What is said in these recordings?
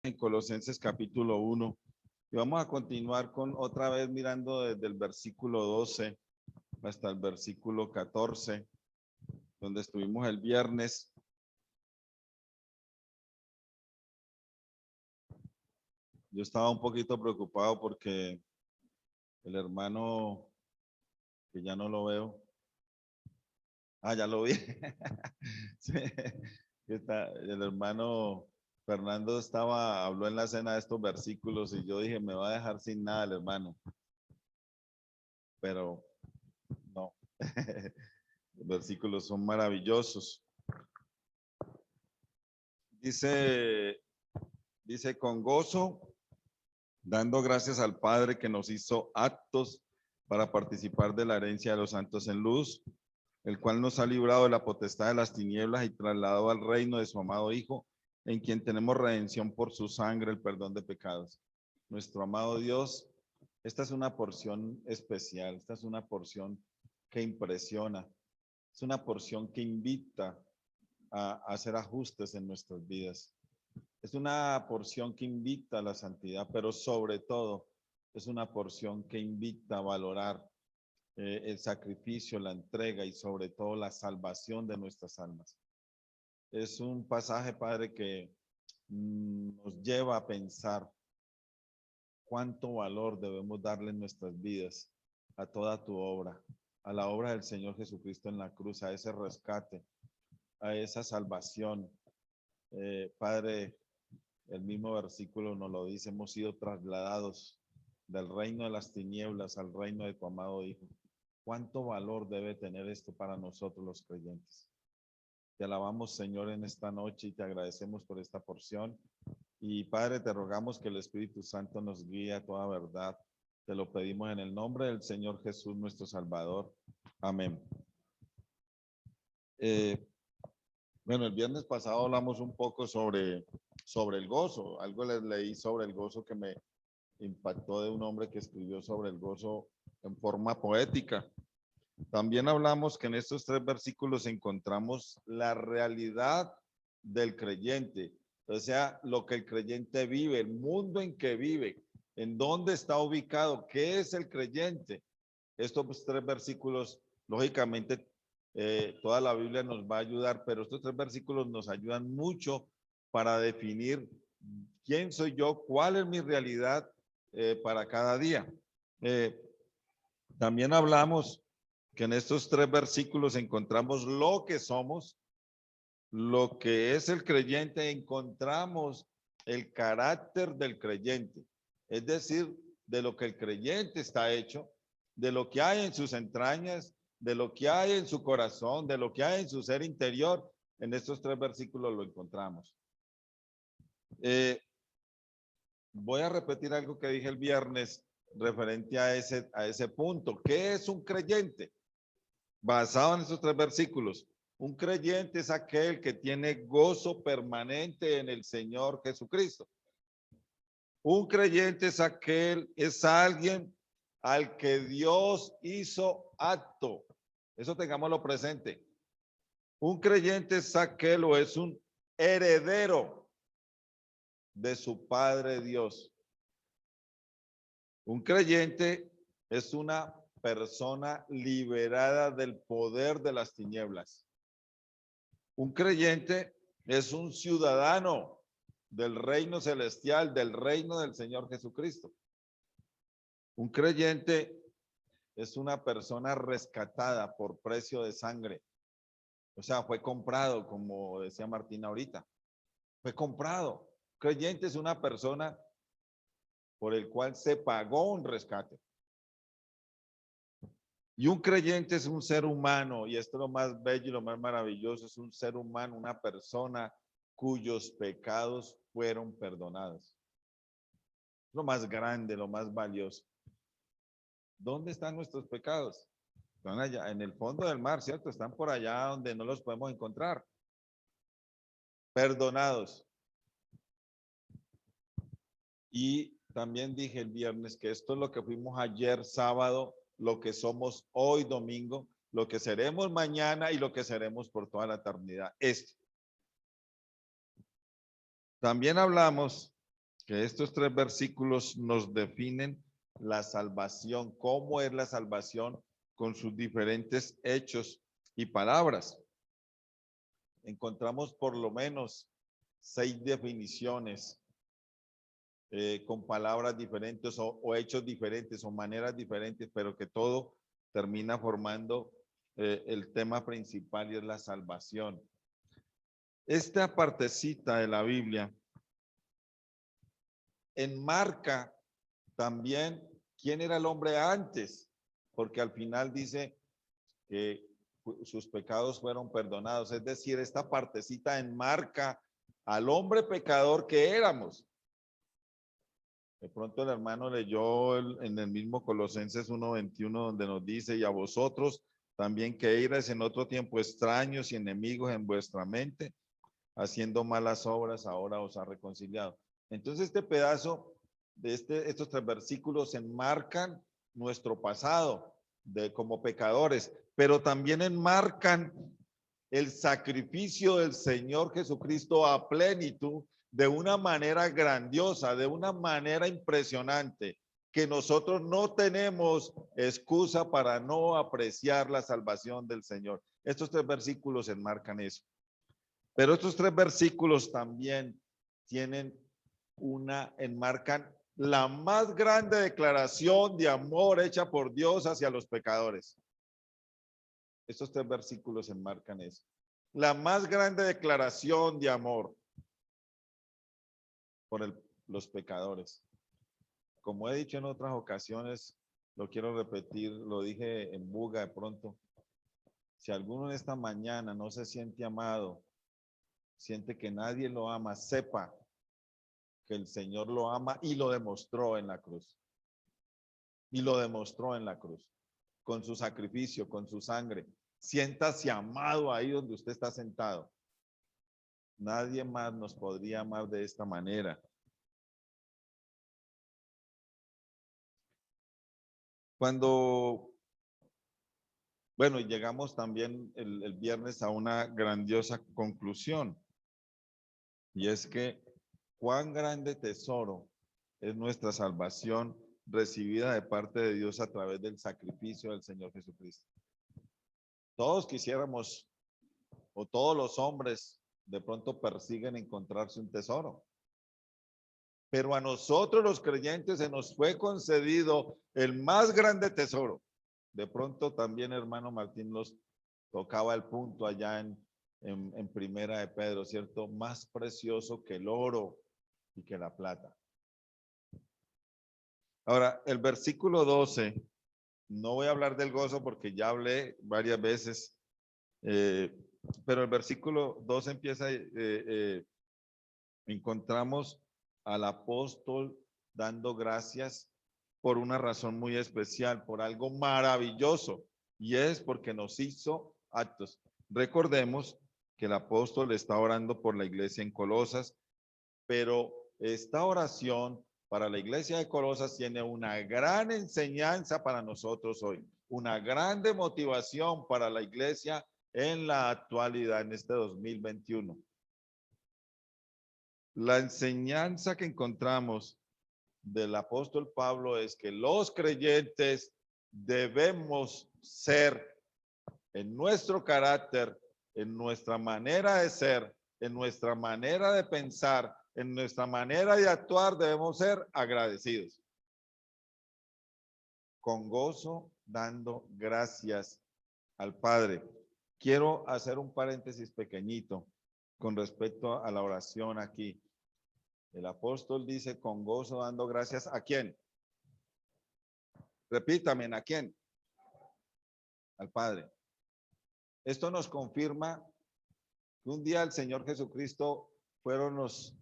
En Colosenses capítulo 1 y vamos a continuar con otra vez mirando desde el versículo 12 hasta el versículo 14, donde estuvimos el viernes. Yo estaba un poquito preocupado porque el hermano, que ya no lo veo, ya lo vi. Sí, el hermano Fernando habló en la cena de estos versículos y yo dije, me va a dejar sin nada el hermano, pero no. Los versículos son maravillosos. Dice con gozo, dando gracias al Padre que nos hizo aptos para participar de la herencia de los santos en luz, el cual nos ha librado de la potestad de las tinieblas y trasladado al reino de su amado Hijo, en quien tenemos redención por su sangre, el perdón de pecados. Nuestro amado Dios, esta es una porción especial, esta es una porción que impresiona, es una porción que invita a hacer ajustes en nuestras vidas. Es una porción que invita a la santidad, pero sobre todo es una porción que invita a valorar el sacrificio, la entrega y sobre todo la salvación de nuestras almas. Es un pasaje, Padre, que nos lleva a pensar cuánto valor debemos darle en nuestras vidas a toda tu obra, a la obra del Señor Jesucristo en la cruz, a ese rescate, a esa salvación. Padre, el mismo versículo nos lo dice, hemos sido trasladados del reino de las tinieblas al reino de tu amado Hijo. ¿Cuánto valor debe tener esto para nosotros los creyentes? Te alabamos, Señor, en esta noche y te agradecemos por esta porción. Y Padre, te rogamos que el Espíritu Santo nos guíe a toda verdad. Te lo pedimos en el nombre del Señor Jesús, nuestro Salvador. Amén. Bueno, el viernes pasado hablamos un poco sobre el gozo. Algo les leí sobre el gozo que me impactó de un hombre que escribió sobre el gozo en forma poética. También hablamos que en estos 3 versículos encontramos la realidad del creyente, o sea, lo que el creyente vive, el mundo en que vive, en dónde está ubicado, qué es el creyente. Estos 3 versículos, lógicamente, toda la Biblia nos va a ayudar, pero estos 3 versículos nos ayudan mucho para definir quién soy yo, cuál es mi realidad para cada día. También hablamos que en estos 3 versículos encontramos lo que somos, lo que es el creyente, encontramos el carácter del creyente, es decir, de lo que el creyente está hecho, de lo que hay en sus entrañas, de lo que hay en su corazón, de lo que hay en su ser interior. En estos 3 versículos lo encontramos. Voy a repetir algo que dije el viernes referente a ese punto. ¿Qué es un creyente? Basado en esos 3 versículos. Un creyente es aquel que tiene gozo permanente en el Señor Jesucristo. Un creyente es alguien al que Dios hizo apto. Eso tengámoslo presente. Un creyente es aquel o es un heredero de su Padre Dios. Un creyente es una persona liberada del poder de las tinieblas. Un creyente es un ciudadano del reino celestial, del reino del Señor Jesucristo. Un creyente es una persona rescatada por precio de sangre. O sea, fue comprado, como decía Martín ahorita. Fue comprado. Creyente es una persona por el cual se pagó un rescate. Y un creyente es un ser humano, y esto es lo más bello y lo más maravilloso, es un ser humano, una persona cuyos pecados fueron perdonados. Lo más grande, lo más valioso. ¿Dónde están nuestros pecados? Están allá, en el fondo del mar, ¿cierto? Están por allá donde no los podemos encontrar. Perdonados. Y también dije el viernes que esto es lo que fuimos ayer sábado, lo que somos hoy domingo, lo que seremos mañana y lo que seremos por toda la eternidad. Esto. También hablamos que estos 3 versículos nos definen la salvación, cómo es la salvación con sus diferentes hechos y palabras. Encontramos por lo menos 6 definiciones con palabras diferentes o hechos diferentes o maneras diferentes, pero que todo termina formando el tema principal y es la salvación. Esta partecita de la Biblia enmarca también quién era el hombre antes, porque al final dice que sus pecados fueron perdonados. Es decir, esta partecita enmarca al hombre pecador que éramos. De pronto el hermano leyó en el mismo Colosenses 1:21 donde nos dice, y a vosotros también que erais en otro tiempo extraños y enemigos en vuestra mente, haciendo malas obras, ahora os ha reconciliado. Entonces este pedazo de estos 3 versículos enmarcan nuestro pasado como pecadores, pero también enmarcan el sacrificio del Señor Jesucristo a plenitud de una manera grandiosa, de una manera impresionante, que nosotros no tenemos excusa para no apreciar la salvación del Señor. Estos 3 versículos enmarcan eso. Pero estos 3 versículos también enmarcan la más grande declaración de amor hecha por Dios hacia los pecadores. Estos 3 versículos enmarcan eso. La más grande declaración de amor por los pecadores. Como he dicho en otras ocasiones, lo quiero repetir, lo dije en Buga de pronto. Si alguno en esta mañana no se siente amado, siente que nadie lo ama, sepa que el Señor lo ama y lo demostró en la cruz. Y lo demostró en la cruz, con su sacrificio, con su sangre. Siéntase amado ahí donde usted está sentado. Nadie más nos podría amar de esta manera. Bueno, llegamos también el viernes a una grandiosa conclusión. Y es que cuán grande tesoro es nuestra salvación recibida de parte de Dios a través del sacrificio del Señor Jesucristo. Todos quisiéramos, o todos los hombres de pronto persiguen encontrarse un tesoro. Pero a nosotros los creyentes se nos fue concedido el más grande tesoro. De pronto también hermano Martín nos tocaba el punto allá en Primera de Pedro, ¿cierto? Más precioso que el oro y que la plata. Ahora, el versículo 12, no voy a hablar del gozo porque ya hablé varias veces, pero el versículo 12 empieza, encontramos al apóstol dando gracias por una razón muy especial, por algo maravilloso, y es porque nos hizo actos. Recordemos que el apóstol está orando por la iglesia en Colosas, pero esta oración para la iglesia de Colosas tiene una gran enseñanza para nosotros hoy, una grande motivación para la iglesia en la actualidad, en este 2021. La enseñanza que encontramos del apóstol Pablo es que los creyentes debemos ser en nuestro carácter, en nuestra manera de ser, en nuestra manera de pensar, en nuestra manera de actuar, debemos ser agradecidos. Con gozo, dando gracias al Padre. Quiero hacer un paréntesis pequeñito con respecto a la oración aquí. El apóstol dice con gozo dando gracias ¿a quién? Repítame, ¿a quién? Al Padre. Esto nos confirma que un día el Señor Jesucristo fueron los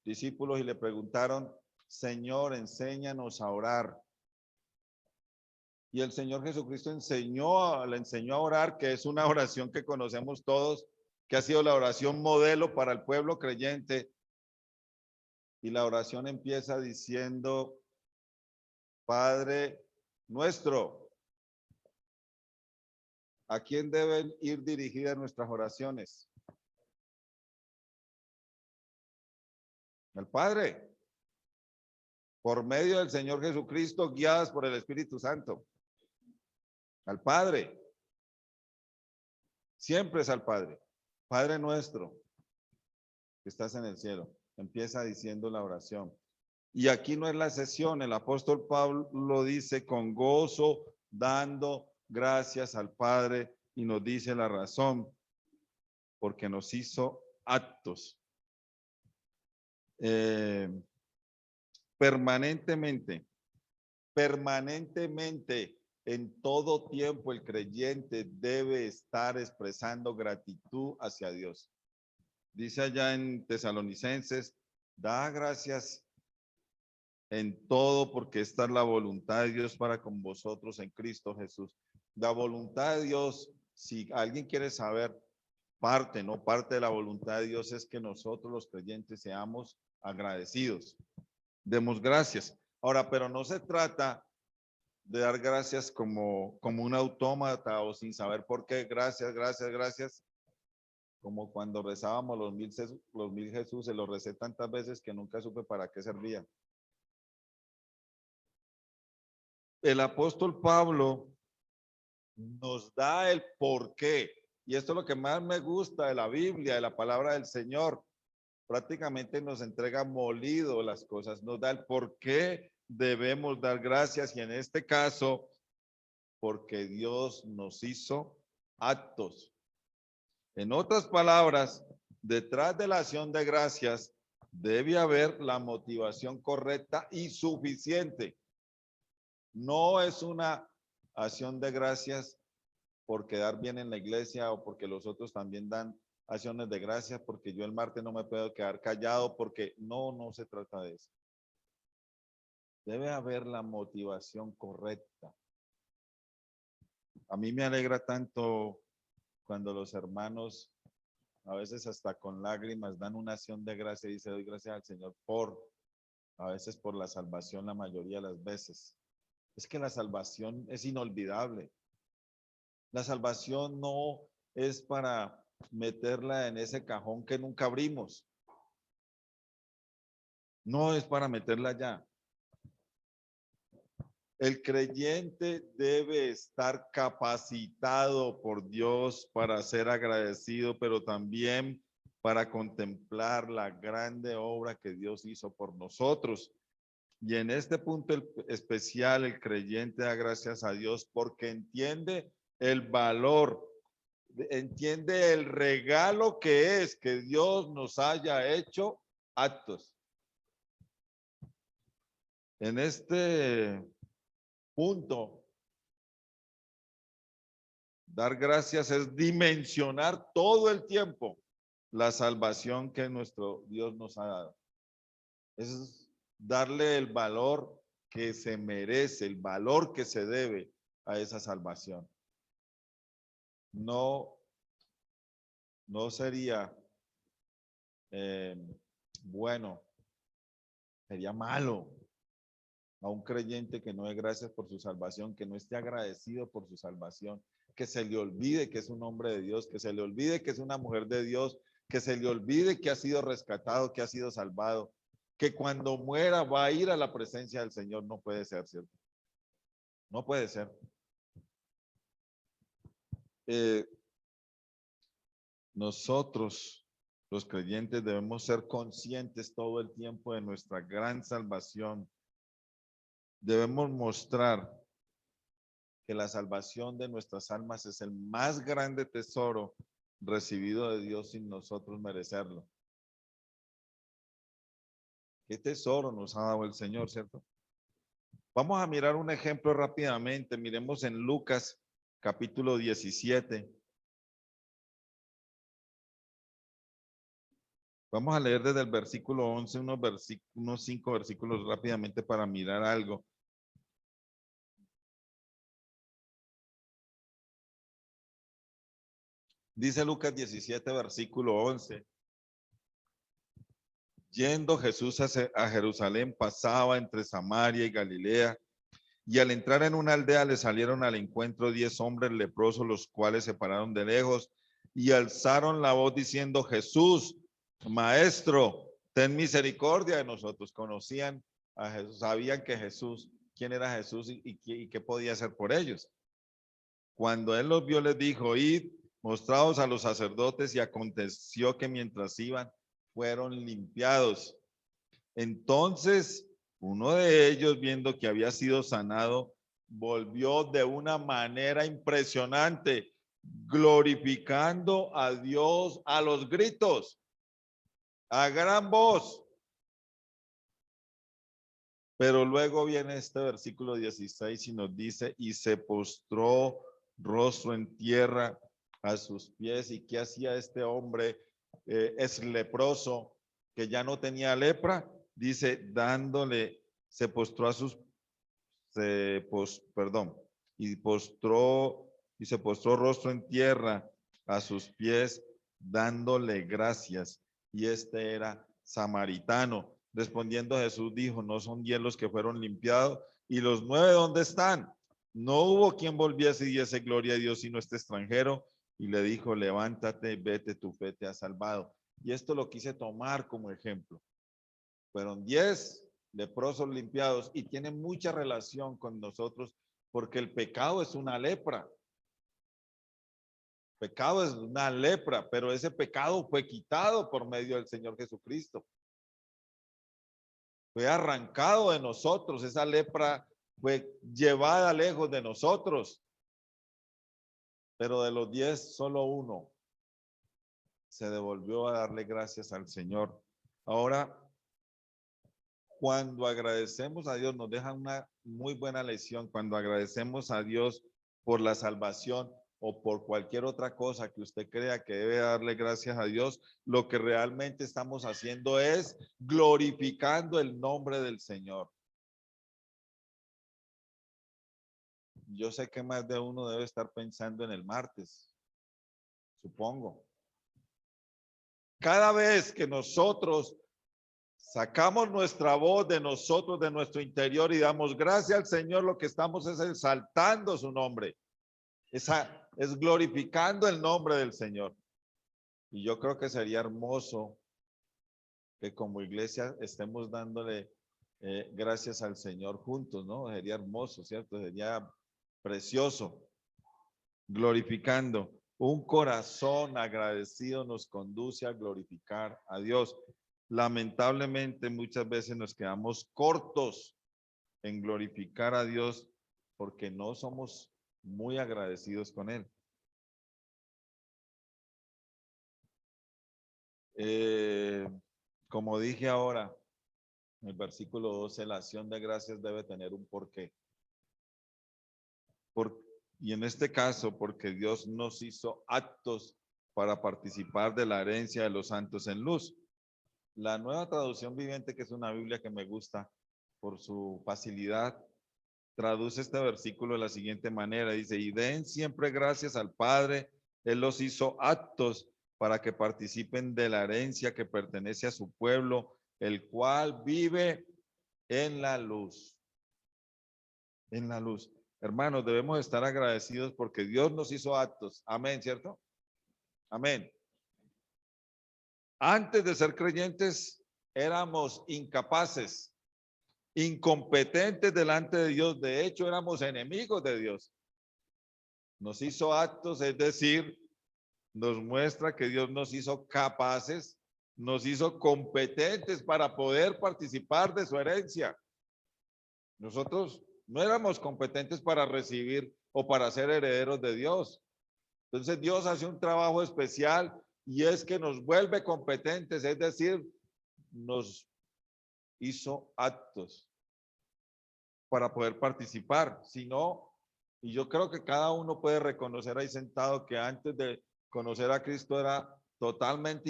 discípulos y le preguntaron, Señor, enséñanos a orar. Y el Señor Jesucristo le enseñó a orar, que es una oración que conocemos todos, que ha sido la oración modelo para el pueblo creyente. Y la oración empieza diciendo, Padre nuestro. ¿A quién deben ir dirigidas nuestras oraciones? Al Padre. por medio del Señor Jesucristo, guiadas por el Espíritu Santo. Al Padre. Siempre es al Padre. Padre nuestro, que estás en el cielo. Empieza diciendo la oración. Y aquí no es la excepción. El apóstol Pablo lo dice con gozo, dando gracias al Padre, y nos dice la razón, porque nos hizo aptos. Permanentemente, en todo tiempo el creyente debe estar expresando gratitud hacia Dios. Dice allá en Tesalonicenses, da gracias en todo porque esta es la voluntad de Dios para con vosotros en Cristo Jesús. La voluntad de Dios, si alguien quiere saber, parte de la voluntad de Dios es que nosotros los creyentes seamos agradecidos. Demos gracias. Ahora, pero no se trata de dar gracias como un autómata o sin saber por qué. Gracias, gracias, gracias. Como cuando rezábamos los mil Jesús, se los recé tantas veces que nunca supe para qué servía. El apóstol Pablo nos da el por qué. Y esto es lo que más me gusta de la Biblia, de la palabra del Señor. Prácticamente nos entrega molido las cosas, nos da el por qué debemos dar gracias, y en este caso, porque Dios nos hizo aptos. En otras palabras, detrás de la acción de gracias debe haber la motivación correcta y suficiente. No es una acción de gracias por quedar bien en la iglesia o porque los otros también dan acciones de gracias, porque yo el martes no me puedo quedar callado, porque no se trata de eso. Debe haber la motivación correcta. A mí me alegra tanto cuando los hermanos, a veces hasta con lágrimas, dan una acción de gracia y dicen, doy gracias al Señor a veces por la salvación, la mayoría de las veces. Es que la salvación es inolvidable. La salvación no es para meterla en ese cajón que nunca abrimos. No es para meterla allá. El creyente debe estar capacitado por Dios para ser agradecido, pero también para contemplar la grande obra que Dios hizo por nosotros. Y en este punto especial, el creyente da gracias a Dios porque entiende el valor, entiende el regalo que es que Dios nos haya hecho aptos. En este punto, dar gracias es dimensionar todo el tiempo la salvación que nuestro Dios nos ha dado. Es darle el valor que se merece, el valor que se debe a esa salvación. No sería bueno, sería malo a un creyente que no dé gracias por su salvación, que no esté agradecido por su salvación, que se le olvide que es un hombre de Dios, que se le olvide que es una mujer de Dios, que se le olvide que ha sido rescatado, que ha sido salvado, que cuando muera va a ir a la presencia del Señor. No puede ser, ¿cierto? No puede ser. Nosotros, los creyentes, debemos ser conscientes todo el tiempo de nuestra gran salvación. Debemos mostrar que la salvación de nuestras almas es el más grande tesoro recibido de Dios sin nosotros merecerlo. ¿Qué tesoro nos ha dado el Señor, cierto? Vamos a mirar un ejemplo rápidamente. Miremos en Lucas capítulo 17. Vamos a leer desde el versículo 11 unos 5 versículos rápidamente para mirar algo. Dice Lucas 17, versículo 11. Yendo Jesús a Jerusalén, pasaba entre Samaria y Galilea, y al entrar en una aldea le salieron al encuentro 10 hombres leprosos, los cuales se pararon de lejos y alzaron la voz diciendo: Jesús, Maestro, ten misericordia de nosotros. Conocían a Jesús, sabían que Jesús, quién era Jesús y qué podía hacer por ellos. Cuando él los vio, les dijo, id, mostraos a los sacerdotes, y aconteció que mientras iban, fueron limpiados. Entonces, uno de ellos, viendo que había sido sanado, volvió de una manera impresionante, glorificando a Dios a los gritos, a gran voz. Pero luego viene este versículo 16 y nos dice, y se postró rostro en tierra a sus pies. ¿Y qué hacía este hombre? Es leproso, que ya no tenía lepra, dice, dándole, se postró a sus, y se postró rostro en tierra a sus pies, dándole gracias. Y este era samaritano. Respondiendo Jesús dijo, ¿no son 10 los que fueron limpiados? ¿Y los 9 dónde están? No hubo quien volviese y diese gloria a Dios sino este extranjero. Y le dijo, levántate, vete, tu fe te ha salvado. Y esto lo quise tomar como ejemplo. Fueron 10 leprosos limpiados y tiene mucha relación con nosotros porque el pecado es una lepra. Pecado es una lepra, pero ese pecado fue quitado por medio del Señor Jesucristo. Fue arrancado de nosotros, esa lepra fue llevada lejos de nosotros. Pero de los 10, solo uno se devolvió a darle gracias al Señor. Ahora, cuando agradecemos a Dios, nos deja una muy buena lección. Cuando agradecemos a Dios por la salvación o por cualquier otra cosa que usted crea que debe darle gracias a Dios, lo que realmente estamos haciendo es glorificando el nombre del Señor. Yo sé que más de uno debe estar pensando en el martes, supongo. Cada vez que nosotros sacamos nuestra voz de nosotros, de nuestro interior, y damos gracias al Señor, lo que estamos es exaltando su nombre. Es glorificando el nombre del Señor. Y yo creo que sería hermoso que como iglesia estemos dándole gracias al Señor juntos, ¿no? Sería hermoso, ¿cierto? Sería precioso. Glorificando. Un corazón agradecido nos conduce a glorificar a Dios. Lamentablemente muchas veces nos quedamos cortos en glorificar a Dios porque no somos muy agradecidos con Él. Como dije ahora, en el versículo 12, la acción de gracias debe tener un porqué. Y en este caso, porque Dios nos hizo aptos para participar de la herencia de los santos en luz. La Nueva Traducción Viviente, que es una Biblia que me gusta por su facilidad, traduce este versículo de la siguiente manera. Dice, y den siempre gracias al Padre, Él los hizo aptos para que participen de la herencia que pertenece a su pueblo, el cual vive en la luz. En la luz. Hermanos, debemos estar agradecidos porque Dios nos hizo aptos. Amén, ¿cierto? Amén. Antes de ser creyentes, éramos incapaces, incompetentes delante de Dios. De hecho, éramos enemigos de Dios. Nos hizo aptos, es decir, nos muestra que Dios nos hizo capaces, nos hizo competentes para poder participar de su herencia. Nosotros no éramos competentes para recibir o para ser herederos de Dios. Entonces Dios hace un trabajo especial y es que nos vuelve competentes, es decir, nos hizo aptos para poder participar. Si no, y yo creo que cada uno puede reconocer ahí sentado que antes de conocer a Cristo era totalmente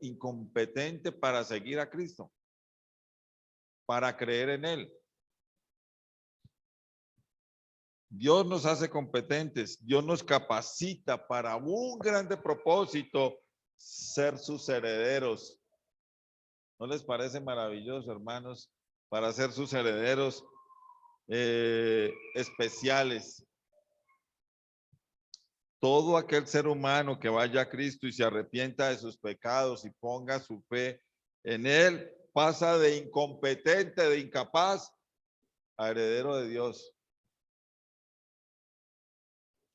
incompetente para seguir a Cristo, para creer en Él. Dios nos hace competentes, Dios nos capacita para un grande propósito, ser sus herederos. ¿No les parece maravilloso, hermanos? Para ser sus herederos especiales. Todo aquel ser humano que vaya a Cristo y se arrepienta de sus pecados y ponga su fe en Él, pasa de incompetente, de incapaz, a heredero de Dios.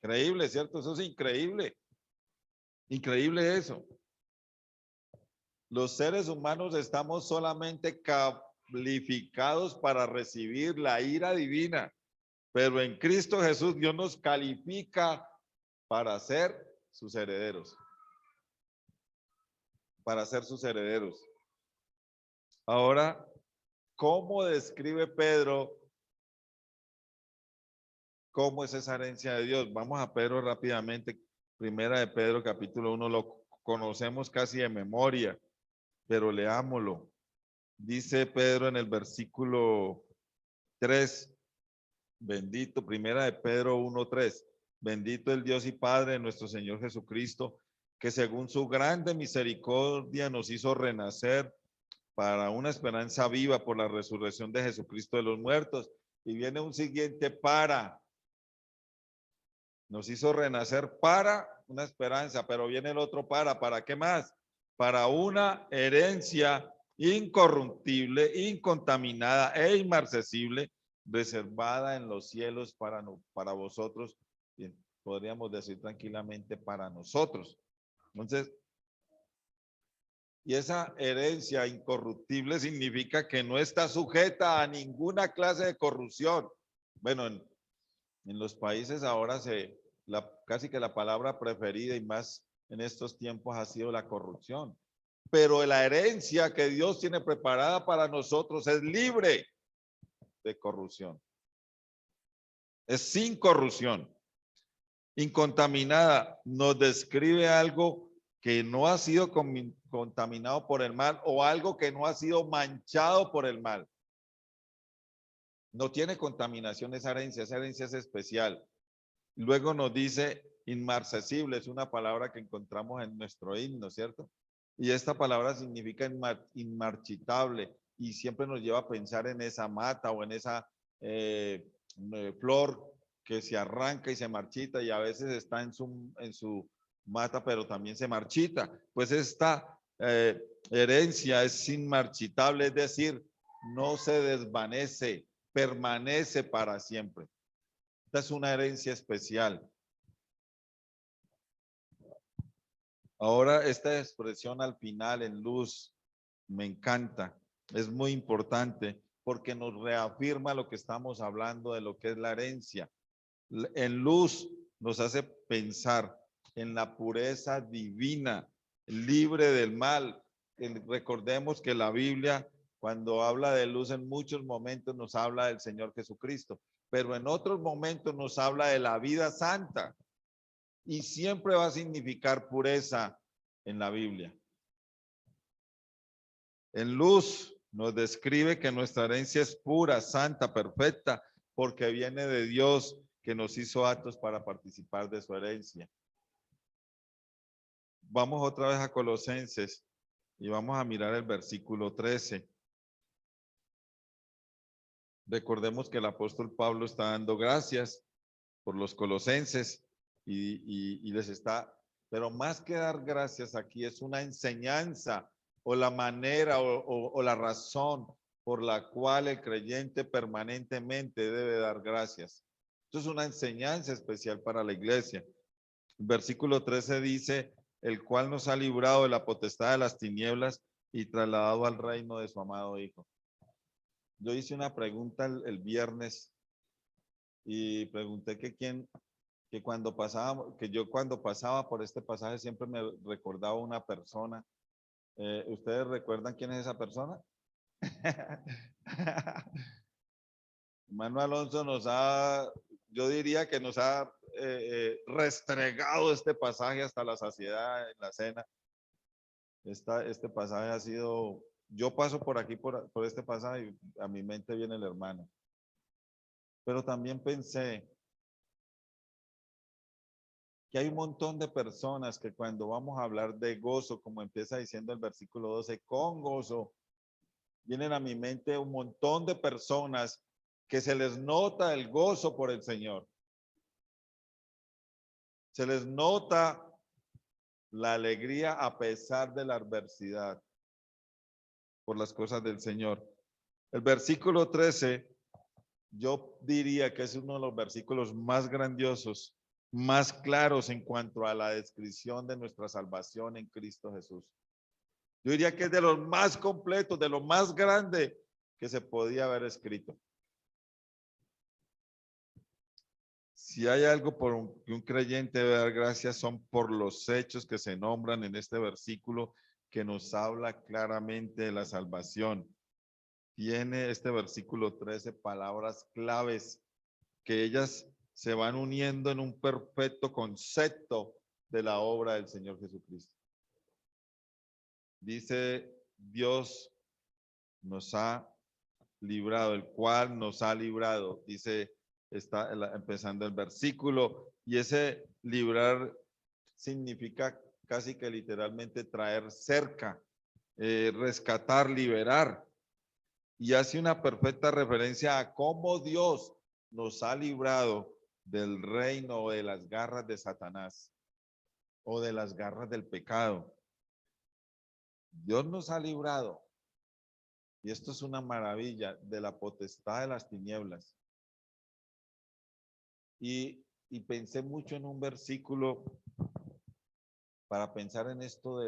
Increíble, ¿cierto? Eso es increíble. Increíble eso. Los seres humanos estamos solamente calificados para recibir la ira divina, pero en Cristo Jesús Dios nos califica para ser sus herederos. Para ser sus herederos. Ahora, ¿cómo describe Pedro cómo es esa herencia de Dios? Vamos a Pedro rápidamente. Primera de Pedro, capítulo 1, lo conocemos casi de memoria, pero leámoslo. Dice Pedro en el versículo 3, bendito, primera de Pedro 1:3, bendito el Dios y Padre de nuestro Señor Jesucristo, que según su grande misericordia nos hizo renacer para una esperanza viva por la resurrección de Jesucristo de los muertos. Y viene un siguiente para. Nos hizo renacer para una esperanza, pero viene el otro ¿para qué más? Para una herencia incorruptible, incontaminada e inmarcesible, reservada en los cielos para vosotros, y podríamos decir tranquilamente para nosotros. Entonces, y esa herencia incorruptible significa que no está sujeta a ninguna clase de corrupción. Bueno, en los países ahora casi que la palabra preferida y más en estos tiempos ha sido la corrupción. Pero la herencia que Dios tiene preparada para nosotros es libre de corrupción. Es sin corrupción. Incontaminada nos describe algo que no ha sido contaminado por el mal o algo que no ha sido manchado por el mal. No tiene contaminación esa herencia es especial. Luego nos dice inmarcesible, es una palabra que encontramos en nuestro himno, ¿cierto? Y esta palabra significa inmarchitable y siempre nos lleva a pensar en esa mata o en esa flor que se arranca y se marchita y a veces está en su mata, pero también se marchita. Pues esta herencia es inmarchitable, es decir, no se desvanece, permanece para siempre. Esta es una herencia especial. Ahora, esta expresión al final en luz me encanta. Es muy importante porque nos reafirma lo que estamos hablando de lo que es la herencia. En luz nos hace pensar en la pureza divina, libre del mal. Recordemos que la Biblia, cuando habla de luz, en muchos momentos nos habla del Señor Jesucristo, pero en otros momentos nos habla de la vida santa y siempre va a significar pureza en la Biblia. En luz nos describe que nuestra herencia es pura, santa, perfecta, porque viene de Dios que nos hizo actos para participar de su herencia. Vamos otra vez a Colosenses y vamos a mirar el versículo 13. Recordemos que el apóstol Pablo está dando gracias por los colosenses y les está, pero más que dar gracias aquí es una enseñanza o la manera o la razón por la cual el creyente permanentemente debe dar gracias. Esto es una enseñanza especial para la iglesia. El versículo 13 dice, el cual nos ha librado de la potestad de las tinieblas y trasladado al reino de su amado Hijo. Yo hice una pregunta el viernes y pregunté que yo cuando pasaba por este pasaje siempre me recordaba una persona. ¿Ustedes recuerdan quién es esa persona? Hermano Alonso yo diría que nos ha restregado este pasaje hasta la saciedad en la cena. Este pasaje ha sido, yo paso por aquí por este pasaje y a mi mente viene el hermano. Pero también pensé que hay un montón de personas que cuando vamos a hablar de gozo, como empieza diciendo el versículo 12, con gozo, vienen a mi mente un montón de personas que se les nota el gozo por el Señor. Se les nota la alegría a pesar de la adversidad. por las cosas del Señor. El versículo 13, yo diría que es uno de los versículos más grandiosos, más claros en cuanto a la descripción de nuestra salvación en Cristo Jesús. Yo diría que es de los más completos, de lo más grande que se podía haber escrito. Si hay algo por que un creyente debe dar gracias son por los hechos que se nombran en este versículo que nos habla claramente de la salvación. Tiene este versículo 13 palabras claves que ellas se van uniendo en un perfecto concepto de la obra del Señor Jesucristo. Dice, Dios nos ha librado, el cual nos ha librado. Dice, está empezando el versículo, y ese librar significa casi que literalmente traer cerca, rescatar, liberar. Y hace una perfecta referencia a cómo Dios nos ha librado del reino o de las garras de Satanás o de las garras del pecado. Dios nos ha librado, y esto es una maravilla, de la potestad de las tinieblas. Y pensé mucho en un versículo para pensar en esto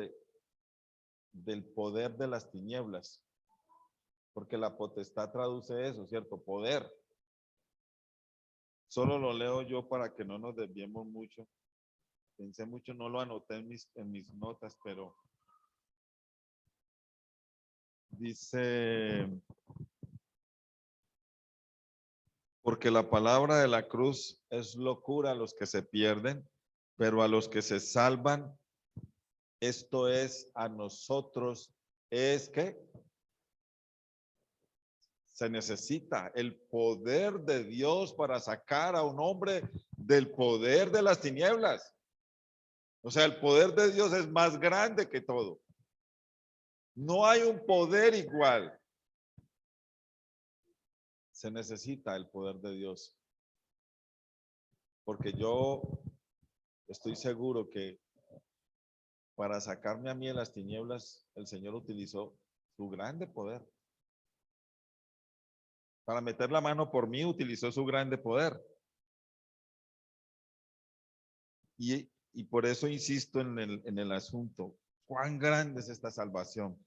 del poder de las tinieblas, porque la potestad traduce eso, ¿cierto? Poder. Solo lo leo yo para que no nos desviemos mucho. Pensé mucho, no lo anoté en mis notas, pero dice, porque la palabra de la cruz es locura a los que se pierden, pero a los que se salvan, esto es a nosotros, es que se necesita el poder de Dios para sacar a un hombre del poder de las tinieblas. O sea, el poder de Dios es más grande que todo. No hay un poder igual. Se necesita el poder de Dios. Porque yo estoy seguro que para sacarme a mí de las tinieblas, el Señor utilizó su grande poder. Para meter la mano por mí, utilizó su grande poder. Y por eso insisto en el asunto. ¿Cuán grande es esta salvación?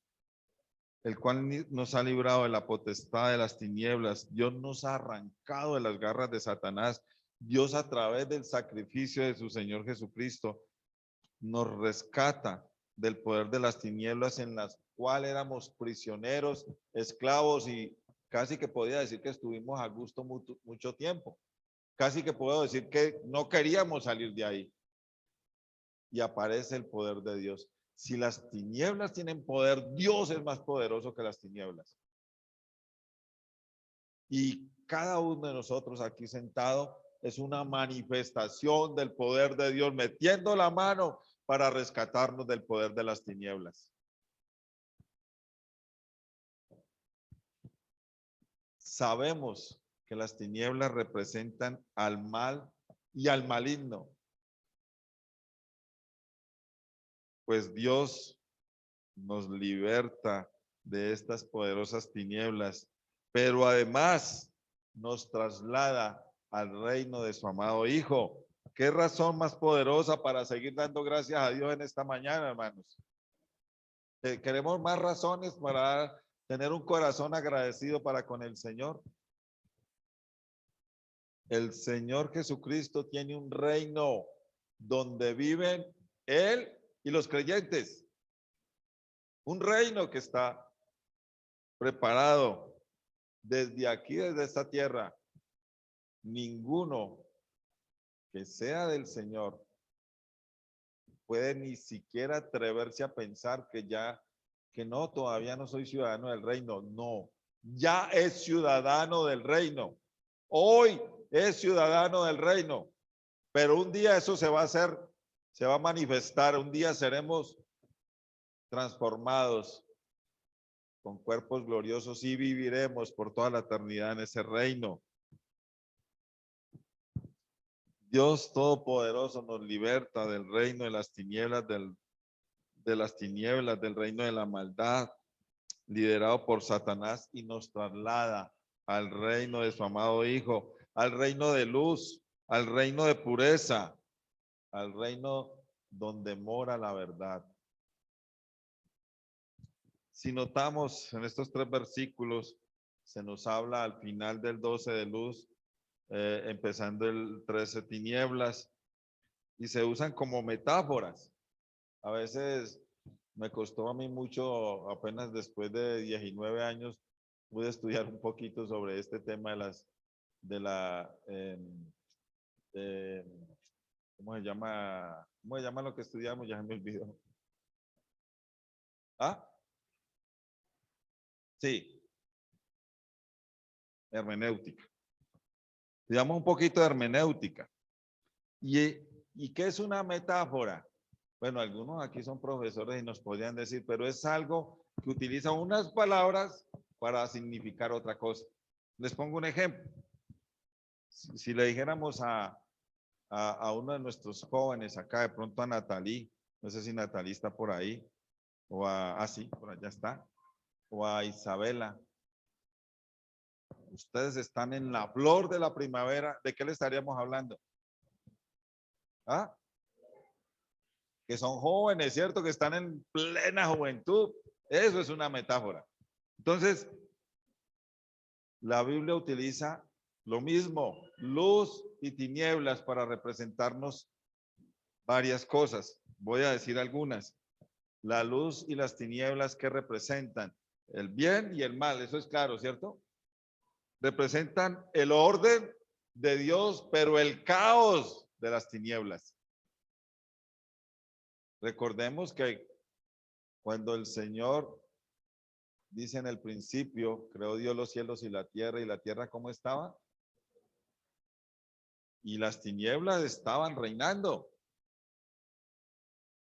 El cual nos ha librado de la potestad de las tinieblas. Dios nos ha arrancado de las garras de Satanás. Dios, a través del sacrificio de su Señor Jesucristo, nos rescata del poder de las tinieblas en las cuales éramos prisioneros, esclavos, y casi que podía decir que estuvimos a gusto mucho tiempo. Casi que puedo decir que no queríamos salir de ahí. Y aparece el poder de Dios. Si las tinieblas tienen poder, Dios es más poderoso que las tinieblas. Y cada uno de nosotros aquí sentado es una manifestación del poder de Dios, metiendo la mano para rescatarnos del poder de las tinieblas. Sabemos que las tinieblas representan al mal y al maligno. Pues Dios nos liberta de estas poderosas tinieblas, pero además nos traslada al reino de su amado Hijo. ¿Qué razón más poderosa para seguir dando gracias a Dios en esta mañana, hermanos? ¿Queremos más razones para tener un corazón agradecido para con el Señor? El Señor Jesucristo tiene un reino donde viven Él y los creyentes. Un reino que está preparado desde aquí, desde esta tierra. Ninguno que sea del Señor puede ni siquiera atreverse a pensar que no, todavía no soy ciudadano del reino. No, ya es ciudadano del reino. Hoy es ciudadano del reino. Pero un día eso se va a hacer, se va a manifestar. Un día seremos transformados con cuerpos gloriosos y viviremos por toda la eternidad en ese reino. Dios Todopoderoso nos liberta del reino de las tinieblas, del reino de la maldad, liderado por Satanás y nos traslada al reino de su amado Hijo, al reino de luz, al reino de pureza, al reino donde mora la verdad. Si notamos en estos 3 versículos, se nos habla al final del 12 de luz, empezando el 13 tinieblas, y se usan como metáforas. A veces me costó a mí mucho, apenas después de 19 años, pude estudiar un poquito sobre este tema ¿cómo se llama? ¿Cómo se llama lo que estudiamos? Ya me olvidó. ¿Ah? Sí, hermenéutica. Estudiamos un poquito de hermenéutica. ¿Y qué es una metáfora? Bueno, algunos aquí son profesores y nos podrían decir, pero es algo que utiliza unas palabras para significar otra cosa. Les pongo un ejemplo. Si le dijéramos a uno de nuestros jóvenes acá, de pronto a Natalí, no sé si Natalí está por ahí, o sí, por allá está, o a Isabela, ustedes están en la flor de la primavera, ¿de qué le estaríamos hablando? ¿Ah? Que son jóvenes, ¿cierto? Que están en plena juventud. Eso es una metáfora. Entonces, la Biblia utiliza lo mismo, luz y tinieblas, para representarnos varias cosas. Voy a decir algunas. La luz y las tinieblas, ¿qué representan? El bien y el mal, eso es claro, ¿cierto? Representan el orden de Dios, pero el caos de las tinieblas. Recordemos que cuando el Señor dice en el principio, creó Dios los cielos y la tierra ¿cómo estaba? Y las tinieblas estaban reinando.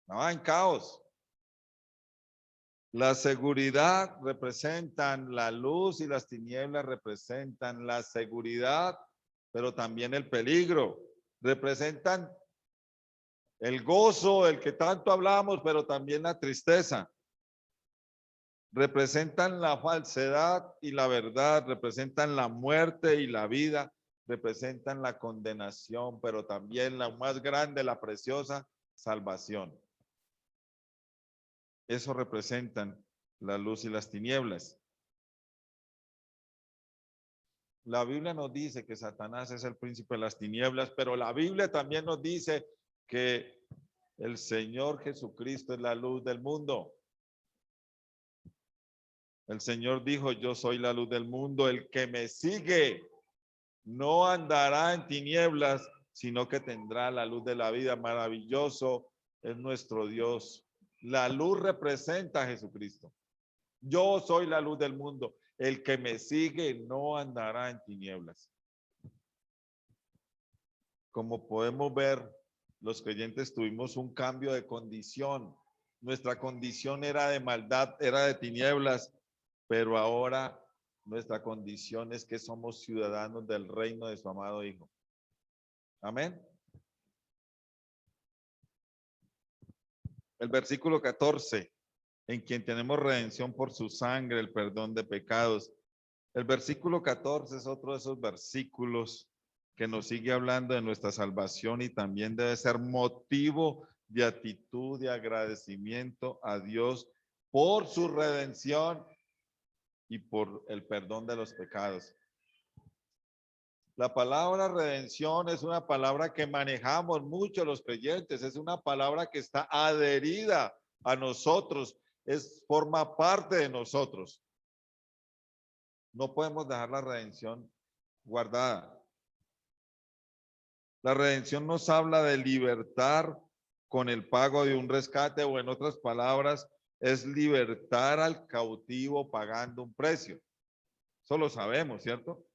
Estaba en caos. La seguridad representan la luz y las tinieblas representan la seguridad, pero también el peligro. Representan el gozo del que tanto hablamos, pero también la tristeza. Representan la falsedad y la verdad, representan la muerte y la vida, representan la condenación, pero también la más grande, la preciosa salvación. Eso representan la luz y las tinieblas. La Biblia nos dice que Satanás es el príncipe de las tinieblas, pero la Biblia también nos dice que el Señor Jesucristo es la luz del mundo. El Señor dijo, yo soy la luz del mundo, el que me sigue no andará en tinieblas, sino que tendrá la luz de la vida. Maravilloso es nuestro Dios. La luz representa a Jesucristo. Yo soy la luz del mundo. El que me sigue no andará en tinieblas. Como podemos ver, los creyentes tuvimos un cambio de condición. Nuestra condición era de maldad, era de tinieblas, pero ahora nuestra condición es que somos ciudadanos del reino de su amado Hijo. Amén. El versículo 14, en quien tenemos redención por su sangre, el perdón de pecados. El versículo 14 es otro de esos versículos que nos sigue hablando de nuestra salvación y también debe ser motivo de actitud de agradecimiento a Dios por su redención y por el perdón de los pecados. La palabra redención es una palabra que manejamos mucho los creyentes, es una palabra que está adherida a nosotros, forma parte de nosotros. No podemos dejar la redención guardada. La redención nos habla de libertar con el pago de un rescate, o en otras palabras, es libertar al cautivo pagando un precio. Eso lo sabemos, ¿cierto?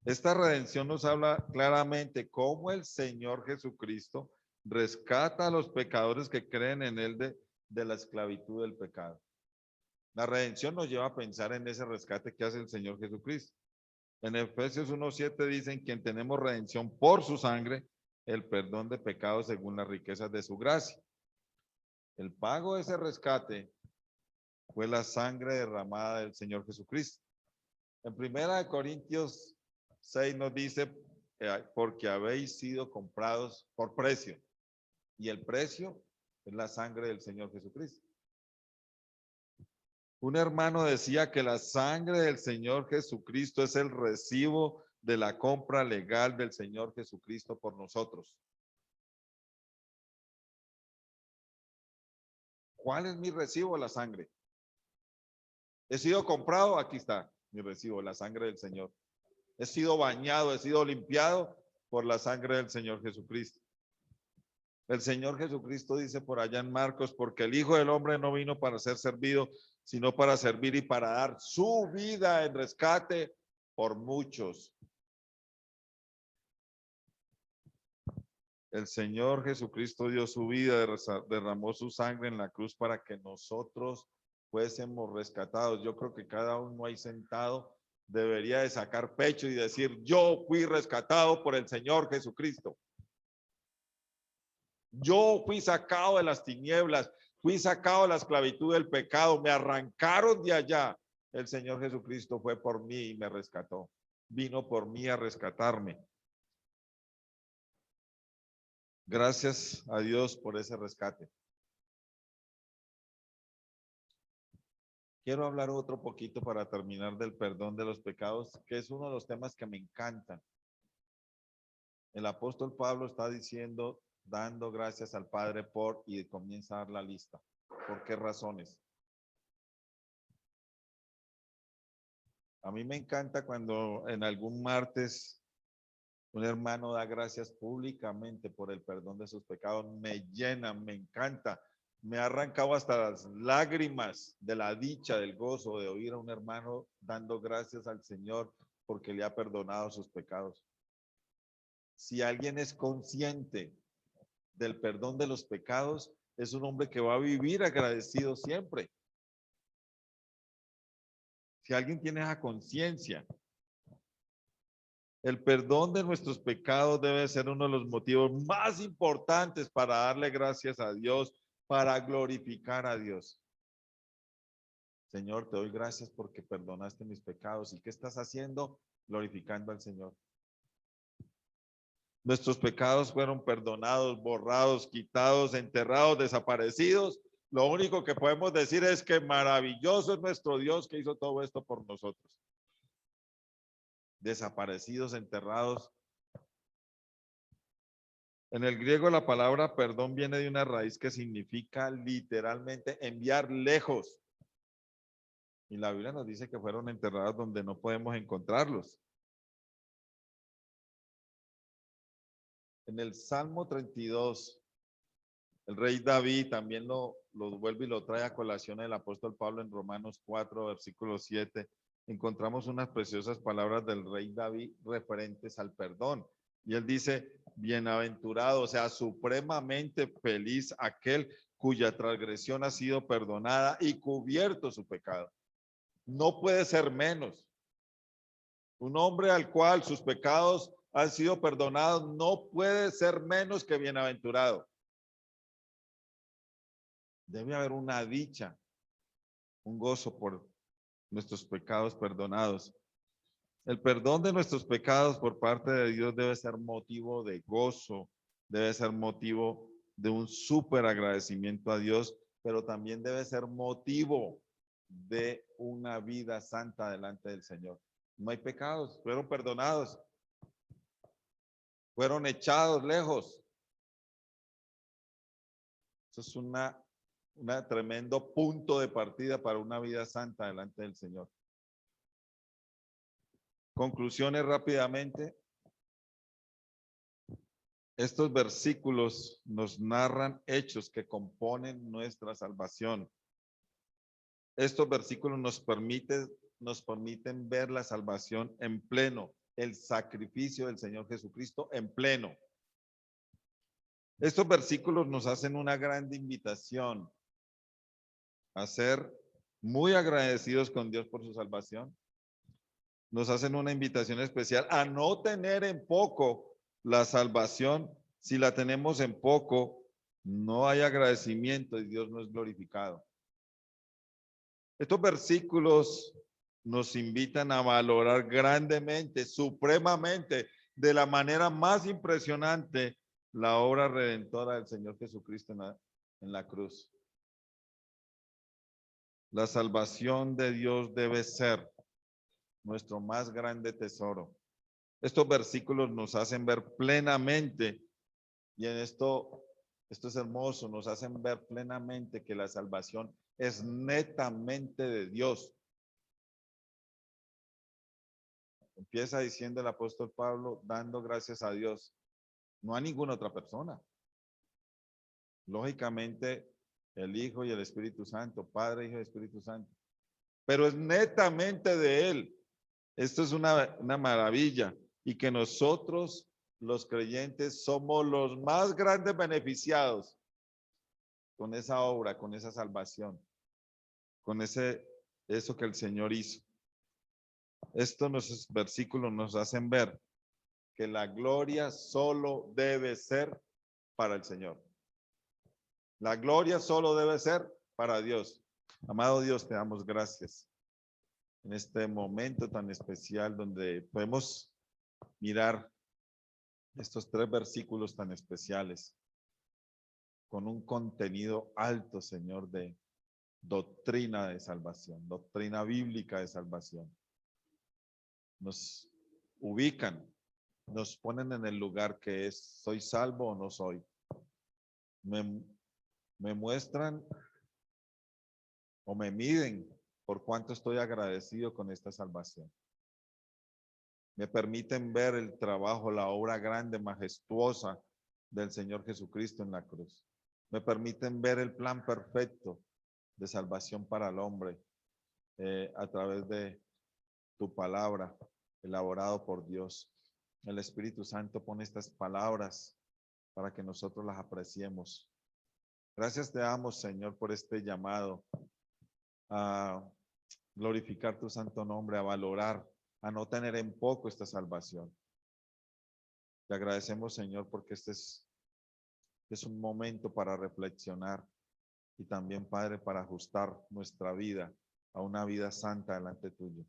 Esta redención nos habla claramente cómo el Señor Jesucristo rescata a los pecadores que creen en Él de la esclavitud del pecado. La redención nos lleva a pensar en ese rescate que hace el Señor Jesucristo. En Efesios 1:7 dicen quien tenemos redención por su sangre, el perdón de pecados según las riquezas de su gracia. El pago de ese rescate fue la sangre derramada del Señor Jesucristo. En 1 Corintios 6 nos dice, porque habéis sido comprados por precio. Y el precio es la sangre del Señor Jesucristo. Un hermano decía que la sangre del Señor Jesucristo es el recibo de la compra legal del Señor Jesucristo por nosotros. ¿Cuál es mi recibo? La sangre. He sido comprado, aquí está mi recibo, la sangre del Señor. He sido bañado, he sido limpiado por la sangre del Señor Jesucristo. El Señor Jesucristo dice por allá en Marcos, porque el Hijo del Hombre no vino para ser servido, sino para servir y para dar su vida en rescate por muchos. El Señor Jesucristo dio su vida, derramó su sangre en la cruz para que nosotros fuésemos rescatados. Yo creo que cada uno ahí sentado debería de sacar pecho y decir, yo fui rescatado por el Señor Jesucristo. Yo fui sacado de las tinieblas, fui sacado de la esclavitud del pecado, me arrancaron de allá. El Señor Jesucristo fue por mí y me rescató. Vino por mí a rescatarme. Gracias a Dios por ese rescate. Quiero hablar otro poquito para terminar del perdón de los pecados, que es uno de los temas que me encantan. El apóstol Pablo está diciendo, dando gracias al Padre por, y comienza a dar la lista. ¿Por qué razones? A mí me encanta cuando en algún martes un hermano da gracias públicamente por el perdón de sus pecados. Me llena, me encanta. Me ha arrancado hasta las lágrimas de la dicha, del gozo de oír a un hermano dando gracias al Señor porque le ha perdonado sus pecados. Si alguien es consciente del perdón de los pecados, es un hombre que va a vivir agradecido siempre. Si alguien tiene esa conciencia, el perdón de nuestros pecados debe ser uno de los motivos más importantes para darle gracias a Dios, para glorificar a Dios. Señor, te doy gracias porque perdonaste mis pecados. ¿Y qué estás haciendo? Glorificando al Señor. Nuestros pecados fueron perdonados, borrados, quitados, enterrados, desaparecidos. Lo único que podemos decir es que maravilloso es nuestro Dios que hizo todo esto por nosotros. Desaparecidos, enterrados. En el griego la palabra perdón viene de una raíz que significa literalmente enviar lejos. Y la Biblia nos dice que fueron enterrados donde no podemos encontrarlos. En el Salmo 32, el rey David también lo vuelve y lo trae a colación el apóstol Pablo en Romanos 4, versículo 7. Encontramos unas preciosas palabras del rey David referentes al perdón. Y él dice, bienaventurado, o sea, supremamente feliz aquel cuya transgresión ha sido perdonada y cubierto su pecado. No puede ser menos. Un hombre al cual sus pecados han sido perdonados no puede ser menos que bienaventurado. Debe haber una dicha, un gozo por nuestros pecados perdonados. El perdón de nuestros pecados por parte de Dios debe ser motivo de gozo, debe ser motivo de un súper agradecimiento a Dios, pero también debe ser motivo de una vida santa delante del Señor. No hay pecados, fueron perdonados, fueron echados lejos. Eso es un tremendo punto de partida para una vida santa delante del Señor. Conclusiones rápidamente. Estos versículos nos narran hechos que componen nuestra salvación. Estos versículos nos permiten ver la salvación en pleno, el sacrificio del Señor Jesucristo en pleno. Estos versículos nos hacen una gran invitación a ser muy agradecidos con Dios por su salvación. Nos hacen una invitación especial a no tener en poco la salvación. Si la tenemos en poco, no hay agradecimiento y Dios no es glorificado. Estos versículos nos invitan a valorar grandemente, supremamente, de la manera más impresionante, la obra redentora del Señor Jesucristo en la cruz. La salvación de Dios debe ser nuestro más grande tesoro. Estos versículos nos hacen ver plenamente, y en esto es hermoso, nos hacen ver plenamente que la salvación es netamente de Dios. Empieza diciendo el apóstol Pablo, dando gracias a Dios, no a ninguna otra persona. Lógicamente, el Hijo y el Espíritu Santo, Padre, Hijo y Espíritu Santo, pero es netamente de Él. Esto es una maravilla, y que nosotros, los creyentes, somos los más grandes beneficiados con esa obra, con esa salvación, con eso que el Señor hizo. Estos versículos nos hacen ver que la gloria solo debe ser para el Señor. La gloria solo debe ser para Dios. Amado Dios, te damos gracias en este momento tan especial donde podemos mirar estos 3 versículos tan especiales con un contenido alto, Señor, de doctrina de salvación, doctrina bíblica de salvación. Nos ubican, nos ponen en el lugar que es, ¿soy salvo o no soy? Me muestran o me miden por cuánto estoy agradecido con esta salvación. Me permiten ver el trabajo, la obra grande, majestuosa del Señor Jesucristo en la cruz. Me permiten ver el plan perfecto de salvación para el hombre a través de tu palabra, elaborado por Dios. El Espíritu Santo pone estas palabras para que nosotros las apreciemos. Gracias te damos, Señor, por este llamado a glorificar tu santo nombre, a valorar, a no tener en poco esta salvación. Te agradecemos, Señor, porque este es un momento para reflexionar y también, Padre, para ajustar nuestra vida a una vida santa delante tuyo.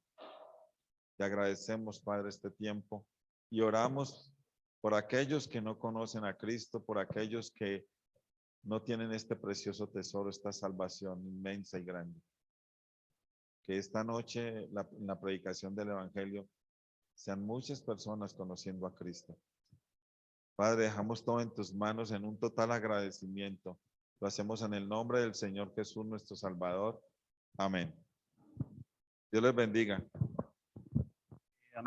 Te agradecemos, Padre, este tiempo y oramos por aquellos que no conocen a Cristo, por aquellos que no tienen este precioso tesoro, esta salvación inmensa y grande. Que esta noche, en la predicación del Evangelio, sean muchas personas conociendo a Cristo. Padre, dejamos todo en tus manos en un total agradecimiento. Lo hacemos en el nombre del Señor Jesús, nuestro Salvador. Amén. Dios les bendiga.